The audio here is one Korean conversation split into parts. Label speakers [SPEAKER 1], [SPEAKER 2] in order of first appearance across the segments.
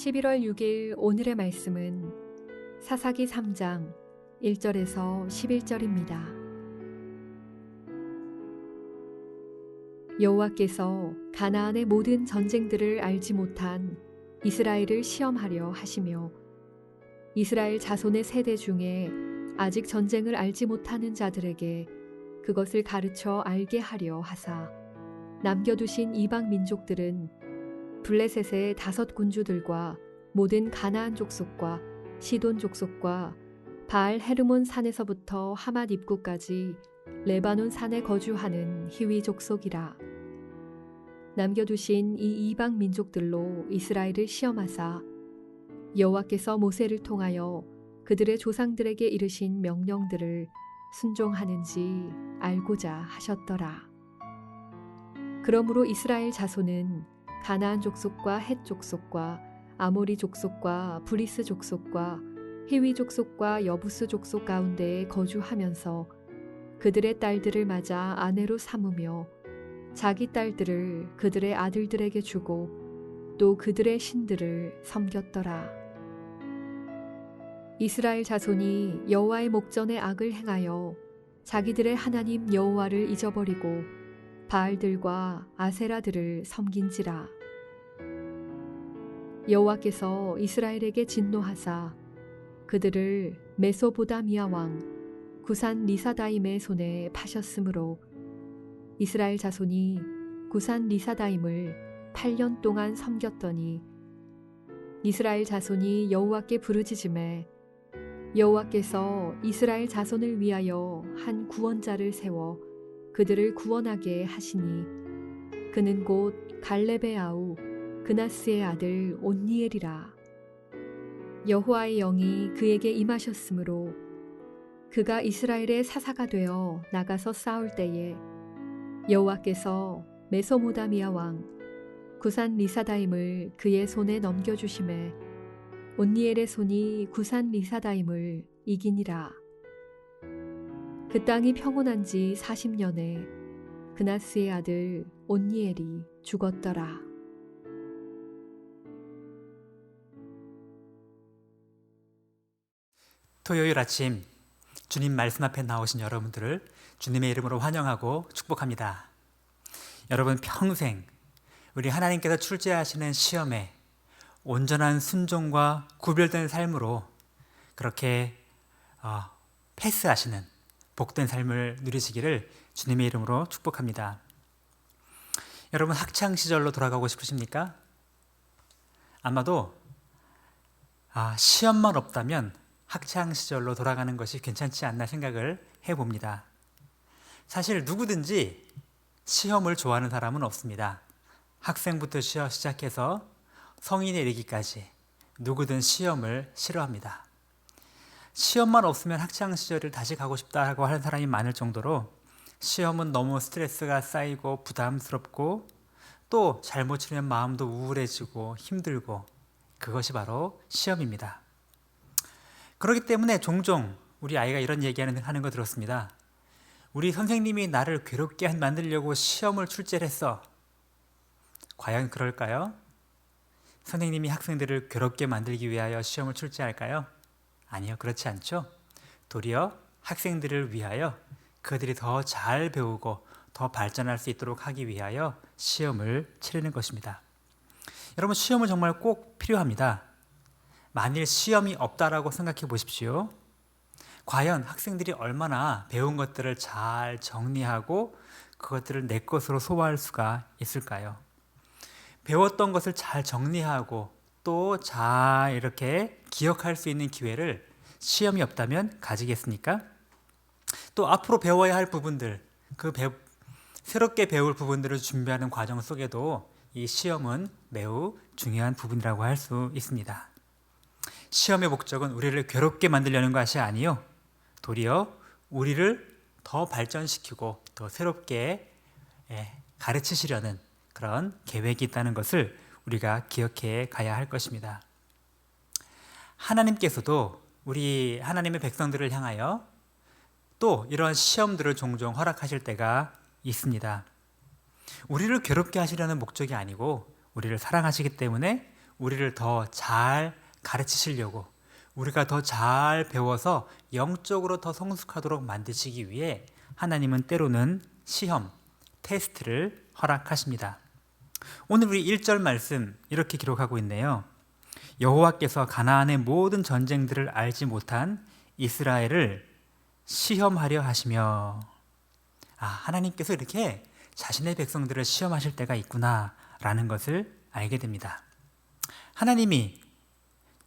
[SPEAKER 1] 11월 6일 오늘의 말씀은 사사기 3장 1절에서 11절입니다. 여호와께서 가나안의 모든 전쟁들을 알지 못한 이스라엘을 시험하려 하시며 이스라엘 자손의 세대 중에 아직 전쟁을 알지 못하는 자들에게 그것을 가르쳐 알게 하려 하사 남겨두신 이방 민족들은 블레셋의 5 군주들과 모든 가나안 족속과 시돈 족속과 바알 헤르몬 산에서부터 하맛 입구까지 레바논 산에 거주하는 히위 족속이라. 남겨두신 이 이방 민족들로 이스라엘을 시험하사 여호와께서 모세를 통하여 그들의 조상들에게 이르신 명령들을 순종하는지 알고자 하셨더라. 그러므로 이스라엘 자손은 가나안 족속과 헷 족속과 아모리 족속과 브리스 족속과 히위 족속과 여부스 족속 가운데에 거주하면서 그들의 딸들을 맞아 아내로 삼으며 자기 딸들을 그들의 아들들에게 주고 또 그들의 신들을 섬겼더라. 이스라엘 자손이 여호와의 목전에 악을 행하여 자기들의 하나님 여호와를 잊어버리고 바알들과 아세라들을 섬긴지라. 여호와께서 이스라엘에게 진노하사 그들을 메소보다미아 왕 구산 리사다임의 손에 파셨으므로 이스라엘 자손이 구산 리사다임을 8년 동안 섬겼더니 이스라엘 자손이 여호와께 부르짖음에 여호와께서 이스라엘 자손을 위하여 한 구원자를 세워 그들을 구원하게 하시니 그는 곧 갈렙의 아우 그나스의 아들 온니엘이라. 여호와의 영이 그에게 임하셨으므로 그가 이스라엘의 사사가 되어 나가서 싸울 때에 여호와께서 메소모다미아 왕 구산 리사다임을 그의 손에 넘겨주심에 온니엘의 손이 구산 리사다임을 이기니라. 그 땅이 평온한 지 40년에 그나스의 아들 온니엘이 죽었더라.
[SPEAKER 2] 토요일 아침 주님 말씀 앞에 나오신 여러분들을 주님의 이름으로 환영하고 축복합니다. 여러분 평생 우리 하나님께서 출제하시는 시험에 온전한 순종과 구별된 삶으로 그렇게 패스하시는 복된 삶을 누리시기를 주님의 이름으로 축복합니다. 여러분 학창 시절로 돌아가고 싶으십니까? 아마도 시험만 없다면 학창 시절로 돌아가는 것이 괜찮지 않나 생각을 해봅니다. 사실 누구든지 시험을 좋아하는 사람은 없습니다. 학생부터 시작해서 성인에 이르기까지 누구든 시험을 싫어합니다. 시험만 없으면 학창 시절을 다시 가고 싶다고 하는 사람이 많을 정도로 시험은 너무 스트레스가 쌓이고 부담스럽고 또 잘못 치면 마음도 우울해지고 힘들고 그것이 바로 시험입니다. 그렇기 때문에 종종 우리 아이가 이런 얘기하는 거 들었습니다. 우리 선생님이 나를 괴롭게 만들려고 시험을 출제를 했어. 과연 그럴까요? 선생님이 학생들을 괴롭게 만들기 위하여 시험을 출제할까요? 아니요, 그렇지 않죠. 도리어 학생들을 위하여 그들이 더 잘 배우고 더 발전할 수 있도록 하기 위하여 시험을 치르는 것입니다. 여러분 시험은 정말 꼭 필요합니다. 만일 시험이 없다라고 생각해 보십시오. 과연 학생들이 얼마나 배운 것들을 잘 정리하고 그것들을 내 것으로 소화할 수가 있을까요? 배웠던 것을 잘 정리하고 또 잘 이렇게 기억할 수 있는 기회를 시험이 없다면 가지겠습니까? 또 앞으로 배워야 할 부분들, 새롭게 배울 부분들을 준비하는 과정 속에도 이 시험은 매우 중요한 부분이라고 할 수 있습니다. 시험의 목적은 우리를 괴롭게 만들려는 것이 아니요, 도리어 우리를 더 발전시키고 더 새롭게 가르치시려는 그런 계획이 있다는 것을 우리가 기억해 가야 할 것입니다. 하나님께서도 우리 하나님의 백성들을 향하여 또 이러한 시험들을 종종 허락하실 때가 있습니다. 우리를 괴롭게 하시려는 목적이 아니고 우리를 사랑하시기 때문에 우리를 더 잘 가르치시려고, 우리가 더 잘 배워서 영적으로 더 성숙하도록 만드시기 위해 하나님은 때로는 시험, 테스트를 허락하십니다. 오늘 우리 1절 말씀 이렇게 기록하고 있네요. 여호와께서 가나안의 모든 전쟁들을 알지 못한 이스라엘을 시험하려 하시며, 하나님께서 이렇게 자신의 백성들을 시험하실 때가 있구나 라는 것을 알게 됩니다. 하나님이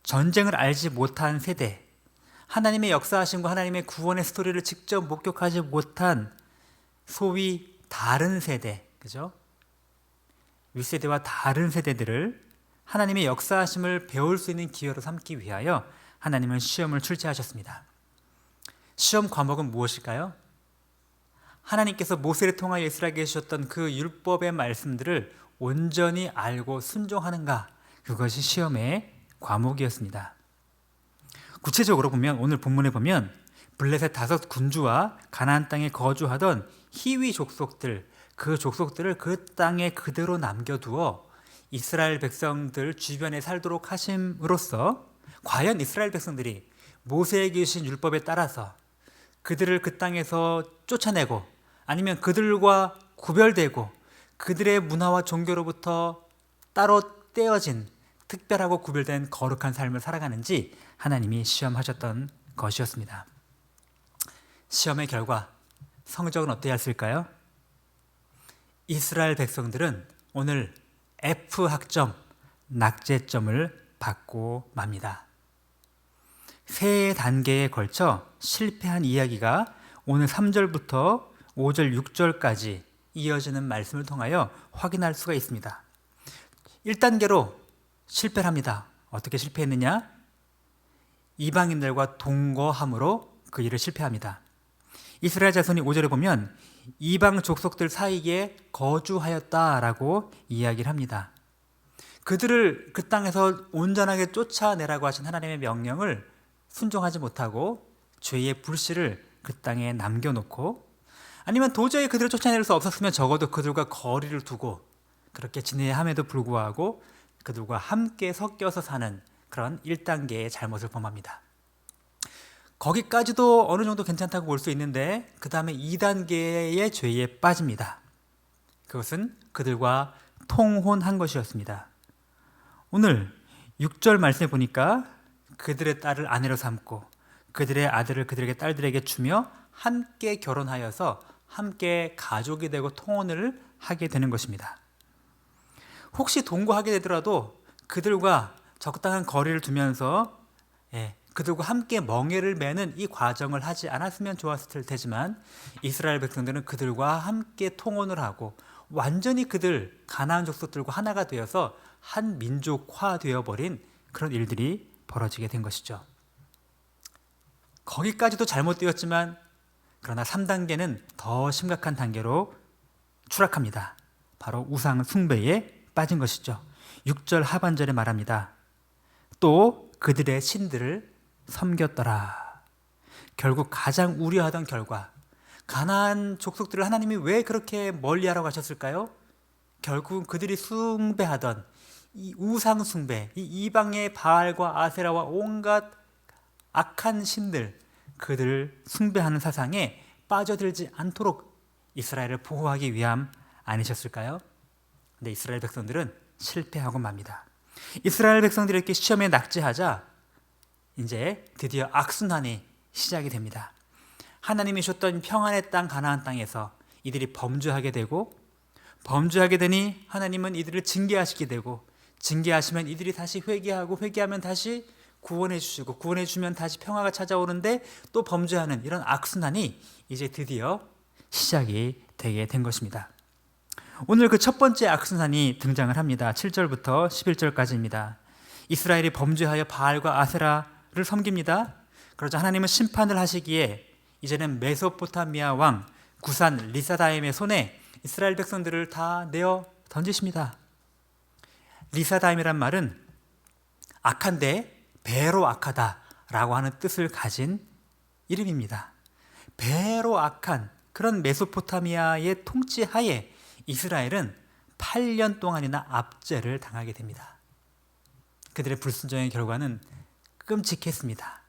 [SPEAKER 2] 전쟁을 알지 못한 세대, 하나님의 역사하심과 하나님의 구원의 스토리를 직접 목격하지 못한 소위 다른 세대, 그죠? 윗세대와 다른 세대들을 하나님의 역사하심을 배울 수 있는 기회로 삼기 위하여 하나님은 시험을 출제하셨습니다. 시험 과목은 무엇일까요? 하나님께서 모세를 통하여 이스라엘에게 주셨던 그 율법의 말씀들을 온전히 알고 순종하는가, 그것이 시험의 과목이었습니다. 구체적으로 보면 오늘 본문에 보면 블레셋 5 군주와 가나안 땅에 거주하던 히위 족속들, 그 족속들을 그 땅에 그대로 남겨두어 이스라엘 백성들 주변에 살도록 하심으로써 과연 이스라엘 백성들이 모세에게 주신 율법에 따라서 그들을 그 땅에서 쫓아내고 아니면 그들과 구별되고 그들의 문화와 종교로부터 따로 떼어진 특별하고 구별된 거룩한 삶을 살아가는지 하나님이 시험하셨던 것이었습니다. 시험의 결과, 성적은 어떠했을까요? 이스라엘 백성들은 오늘 F 학점, 낙제점을 받고 맙니다. 세 단계에 걸쳐 실패한 이야기가 오늘 3절부터 5절, 6절까지 이어지는 말씀을 통하여 확인할 수가 있습니다. 1단계로 실패를 합니다. 어떻게 실패했느냐? 이방인들과 동거함으로 그 일을 실패합니다. 이스라엘 자손이 5절에 보면 이방 족속들 사이에 거주하였다라고 이야기를 합니다. 그들을 그 땅에서 온전하게 쫓아내라고 하신 하나님의 명령을 순종하지 못하고 죄의 불씨를 그 땅에 남겨놓고, 아니면 도저히 그들을 쫓아낼 수 없었으면 적어도 그들과 거리를 두고 그렇게 지내야 함에도 불구하고 그들과 함께 섞여서 사는 그런 1단계의 잘못을 범합니다. 거기까지도 어느 정도 괜찮다고 볼 수 있는데 그 다음에 2단계의 죄에 빠집니다. 그것은 그들과 통혼한 것이었습니다. 오늘 6절 말씀에 보니까 그들의 딸을 아내로 삼고 그들의 아들을 그들에게 딸들에게 주며 함께 결혼하여서 함께 가족이 되고 통혼을 하게 되는 것입니다. 혹시 동거하게 되더라도 그들과 적당한 거리를 두면서 그들과 함께 멍에를 매는 이 과정을 하지 않았으면 좋았을 테지만 이스라엘 백성들은 그들과 함께 통혼을 하고 완전히 그들 가나안 족속들과 하나가 되어서 한 민족화 되어버린 그런 일들이 벌어지게 된 것이죠. 거기까지도 잘못되었지만 그러나 3단계는 더 심각한 단계로 추락합니다. 바로 우상 숭배에 빠진 것이죠. 6절 하반절에 말합니다. 또 그들의 신들을 섬겼더라. 결국 가장 우려하던 결과, 가나안 족속들을 하나님이 왜 그렇게 멀리하라고 하셨을까요? 결국 그들이 숭배하던 이 우상 숭배, 이 이방의 바알과 아세라와 온갖 악한 신들, 그들을 숭배하는 사상에 빠져들지 않도록 이스라엘을 보호하기 위함 아니셨을까요? 근데 이스라엘 백성들은 실패하고 맙니다. 이스라엘 백성들이 이렇게 시험에 낙제하자 이제 드디어 악순환이 시작이 됩니다. 하나님이 주셨던 평안의 땅 가나안 땅에서 이들이 범죄하게 되고, 범죄하게 되니 하나님은 이들을 징계하시게 되고, 징계하시면 이들이 다시 회개하고, 회개하면 다시 구원해 주시고, 구원해 주면 다시 평화가 찾아오는데 또 범죄하는 이런 악순환이 이제 드디어 시작이 되게 된 것입니다. 오늘 그 첫 번째 악순환이 등장을 합니다. 7절부터 11절까지입니다. 이스라엘이 범죄하여 바알과 아세라를 섬깁니다. 그러자 하나님은 심판을 하시기에 이제는 메소포타미아 왕 구산 리사다임의 손에 이스라엘 백성들을 다 내어 던지십니다. 리사다임이란 말은 악한데 배로 악하다라고 하는 뜻을 가진 이름입니다. 배로 악한 그런 메소포타미아의 통치하에 이스라엘은 8년 동안이나 압제를 당하게 됩니다. 그들의 불순종의 결과는 끔찍했습니다.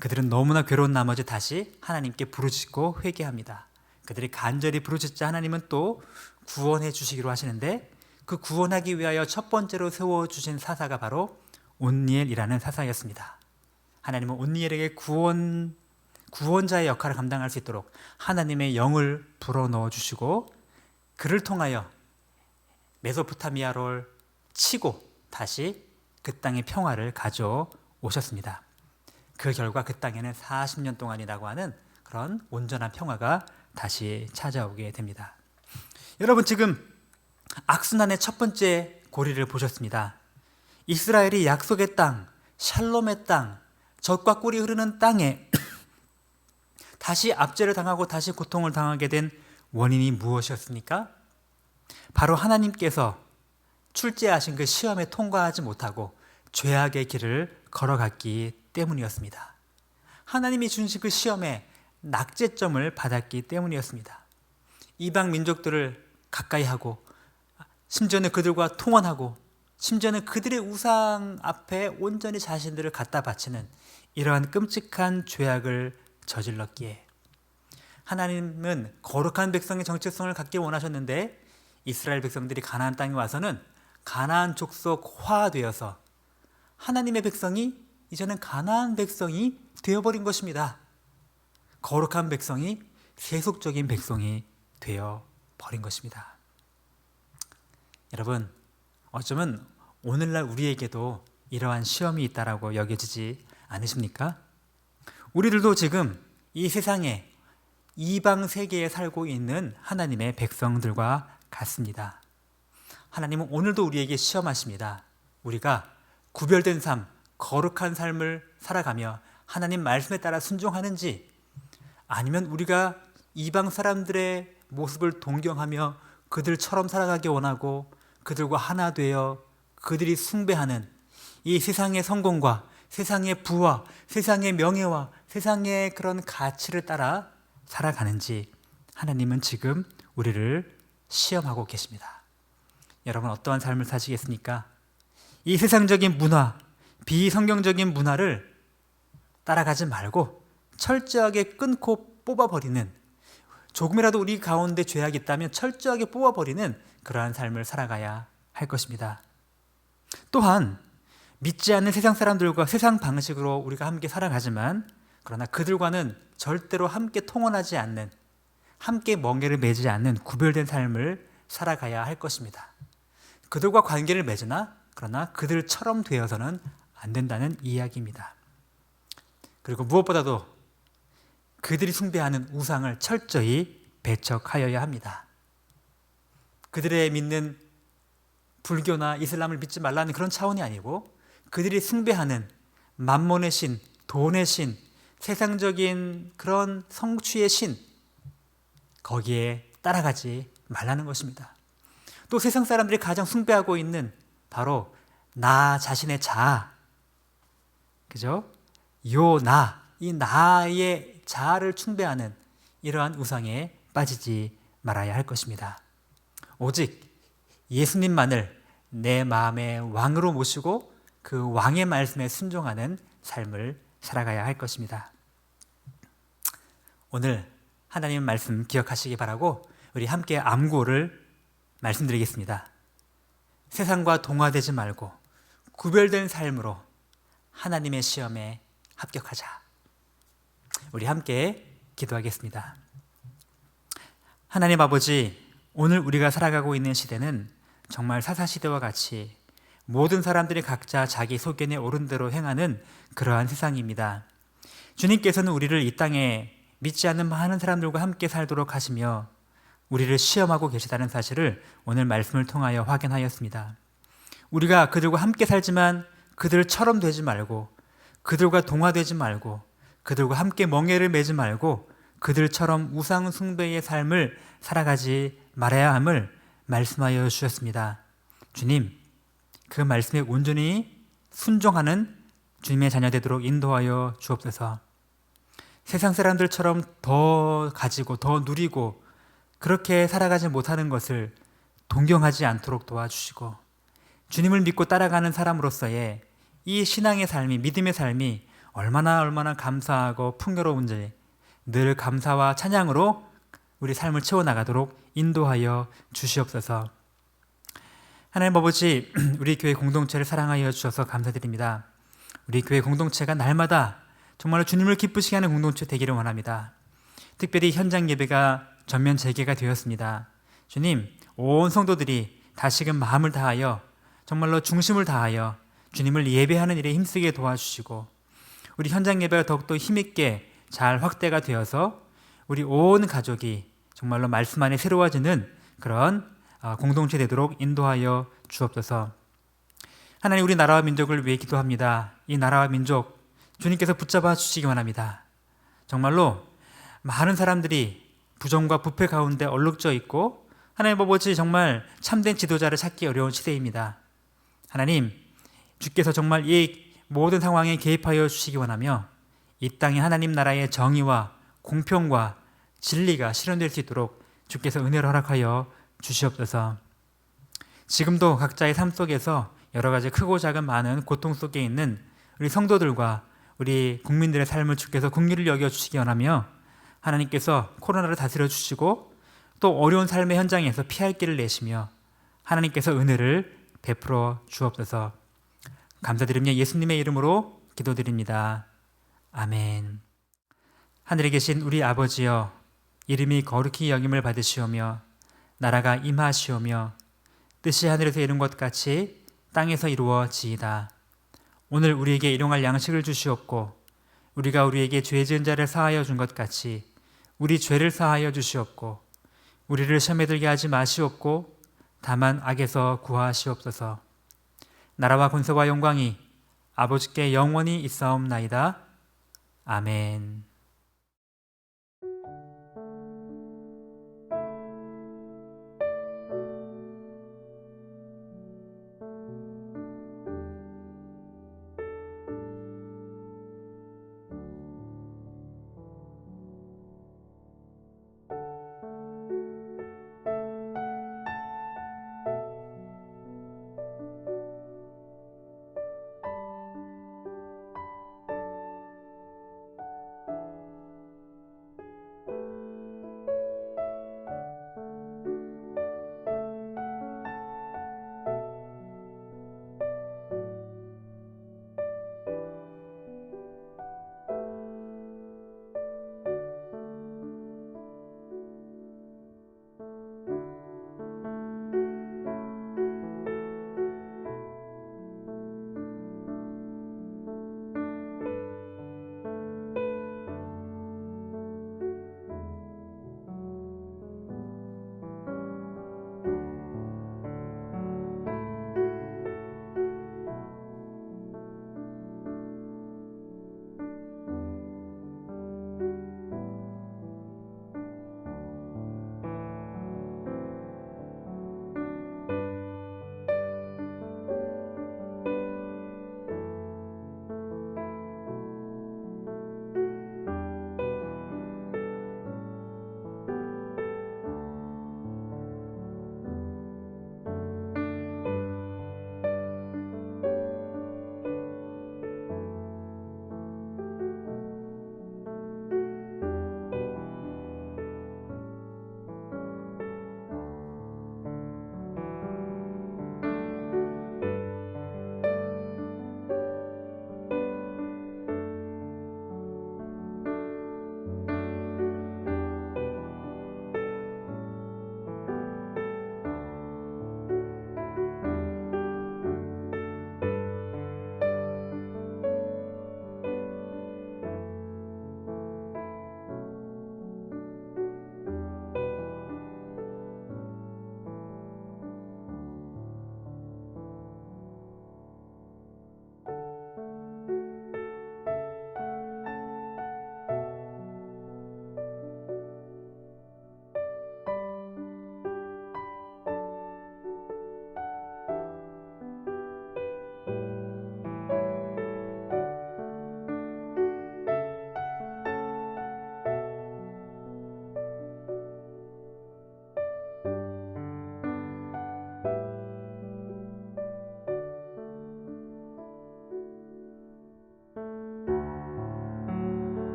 [SPEAKER 2] 그들은 너무나 괴로운 나머지 다시 하나님께 부르짖고 회개합니다. 그들이 간절히 부르짖자 하나님은 또 구원해 주시기로 하시는데, 그 구원하기 위하여 첫 번째로 세워주신 사사가 바로 온니엘이라는 사사였습니다. 하나님은 온니엘에게 구원자의 역할을 감당할 수 있도록 하나님의 영을 불어넣어 주시고, 그를 통하여 메소포타미아를 치고 다시 그 땅의 평화를 가져오셨습니다. 그 결과 그 땅에는 40년 동안이라고 하는 그런 온전한 평화가 다시 찾아오게 됩니다. 여러분, 지금 악순환의 첫 번째 고리를 보셨습니다. 이스라엘이 약속의 땅, 샬롬의 땅, 젖과 꿀이 흐르는 땅에 다시 압제를 당하고 다시 고통을 당하게 된 원인이 무엇이었습니까? 바로 하나님께서 출제하신 그 시험에 통과하지 못하고 죄악의 길을 걸어갔기 때문이었습니다. 하나님이 주신 그 시험에 낙제점을 받았기 때문이었습니다. 이방 민족들을 가까이 하고, 심지어는 그들과 통원하고, 심지어는 그들의 우상 앞에 온전히 자신들을 갖다 바치는 이러한 끔찍한 죄악을 저질렀기에 하나님은 거룩한 백성의 정체성을 갖기 원하셨는데, 이스라엘 백성들이 가나안 땅에 와서는 가나안 족속화되어서 하나님의 백성이 이제는 가나안 백성이 되어버린 것입니다. 거룩한 백성이 세속적인 백성이 되어버린 것입니다. 여러분, 어쩌면 오늘날 우리에게도 이러한 시험이 있다라고 여겨지지 않으십니까? 우리들도 지금 이 세상에 이방 세계에 살고 있는 하나님의 백성들과 같습니다. 하나님은 오늘도 우리에게 시험하십니다. 우리가 구별된 삶, 거룩한 삶을 살아가며 하나님 말씀에 따라 순종하는지, 아니면 우리가 이방 사람들의 모습을 동경하며 그들처럼 살아가기 원하고 그들과 하나 되어 그들이 숭배하는 이 세상의 성공과 세상의 부와 세상의 명예와 세상의 그런 가치를 따라 살아가는지 하나님은 지금 우리를 시험하고 계십니다. 여러분, 어떠한 삶을 사시겠습니까? 이 세상적인 문화, 비성경적인 문화를 따라가지 말고 철저하게 끊고 뽑아버리는, 조금이라도 우리 가운데 죄악이 있다면 철저하게 뽑아버리는 그러한 삶을 살아가야 할 것입니다. 또한 믿지 않는 세상 사람들과 세상 방식으로 우리가 함께 살아가지만, 그러나 그들과는 절대로 함께 통원하지 않는, 함께 멍에를 매지 않는 구별된 삶을 살아가야 할 것입니다. 그들과 관계를 맺으나 그러나 그들처럼 되어서는 안 된다는 이야기입니다. 그리고 무엇보다도 그들이 숭배하는 우상을 철저히 배척하여야 합니다. 그들의 믿는 불교나 이슬람을 믿지 말라는 그런 차원이 아니고, 그들이 숭배하는 만몬의 신, 돈의 신, 세상적인 그런 성취의 신, 거기에 따라가지 말라는 것입니다. 또 세상 사람들이 가장 숭배하고 있는 바로 나 자신의 자아, 그죠? 이 나의 자아를 숭배하는 이러한 우상에 빠지지 말아야 할 것입니다. 오직 예수님만을 내 마음의 왕으로 모시고 그 왕의 말씀에 순종하는 삶을 살아가야 할 것입니다. 오늘 하나님 말씀 기억하시기 바라고 우리 함께 암고를 말씀드리겠습니다. 세상과 동화되지 말고 구별된 삶으로 하나님의 시험에 합격하자. 우리 함께 기도하겠습니다. 하나님 아버지, 오늘 우리가 살아가고 있는 시대는 정말 사사시대와 같이 모든 사람들이 각자 자기 소견에 옳은 대로 행하는 그러한 세상입니다. 주님께서는 우리를 이 땅에 믿지 않는 많은 사람들과 함께 살도록 하시며 우리를 시험하고 계시다는 사실을 오늘 말씀을 통하여 확인하였습니다. 우리가 그들과 함께 살지만 그들처럼 되지 말고, 그들과 동화되지 말고, 그들과 함께 멍에를 매지 말고 그들처럼 우상 숭배의 삶을 살아가지 말아야 함을 말씀하여 주셨습니다. 주님, 그 말씀에 온전히 순종하는 주님의 자녀 되도록 인도하여 주옵소서. 세상 사람들처럼 더 가지고 더 누리고 그렇게 살아가지 못하는 것을 동경하지 않도록 도와주시고, 주님을 믿고 따라가는 사람으로서의 이 신앙의 삶이, 믿음의 삶이 얼마나 감사하고 풍요로운지 늘 감사와 찬양으로 우리 삶을 채워나가도록 인도하여 주시옵소서. 하나님 아버지, 우리 교회 공동체를 사랑하여 주셔서 감사드립니다. 우리 교회 공동체가 날마다 정말로 주님을 기쁘시게 하는 공동체 되기를 원합니다. 특별히 현장 예배가 전면 재개가 되었습니다. 주님, 온 성도들이 다시금 마음을 다하여 정말로 중심을 다하여 주님을 예배하는 일에 힘쓰게 도와주시고 우리 현장 예배가 더욱더 힘있게 잘 확대가 되어서 우리 온 가족이 정말로 말씀 안에 새로워지는 그런 공동체 되도록 인도하여 주옵소서. 하나님, 우리 나라와 민족을 위해 기도합니다. 이 나라와 민족 주님께서 붙잡아 주시기 원합니다. 정말로 많은 사람들이 부정과 부패 가운데 얼룩져 있고 하나님 아버지 정말 참된 지도자를 찾기 어려운 시대입니다. 하나님, 주께서 정말 이 모든 상황에 개입하여 주시기 원하며 이 땅에 하나님 나라의 정의와 공평과 진리가 실현될 수 있도록 주께서 은혜를 허락하여 주시옵소서. 지금도 각자의 삶 속에서 여러 가지 크고 작은 많은 고통 속에 있는 우리 성도들과 우리 국민들의 삶을 주께서 긍휼히 여겨 주시기 원하며 하나님께서 코로나를 다스려 주시고 또 어려운 삶의 현장에서 피할 길을 내시며 하나님께서 은혜를 베풀어 주옵소서. 감사드리며 예수님의 이름으로 기도드립니다. 아멘. 하늘에 계신 우리 아버지여, 이름이 거룩히 여김을 받으시오며 나라가 임하시오며 뜻이 하늘에서 이룬 것 같이 땅에서 이루어지이다. 오늘 우리에게 일용할 양식을 주시옵고 우리가 우리에게 죄 지은 자를 사하여 준 것 같이 우리 죄를 사하여 주시옵고 우리를 시험에 들게 하지 마시옵고 다만 악에서 구하시옵소서. 나라와 권세와 영광이 아버지께 영원히 있사옵나이다. 아멘.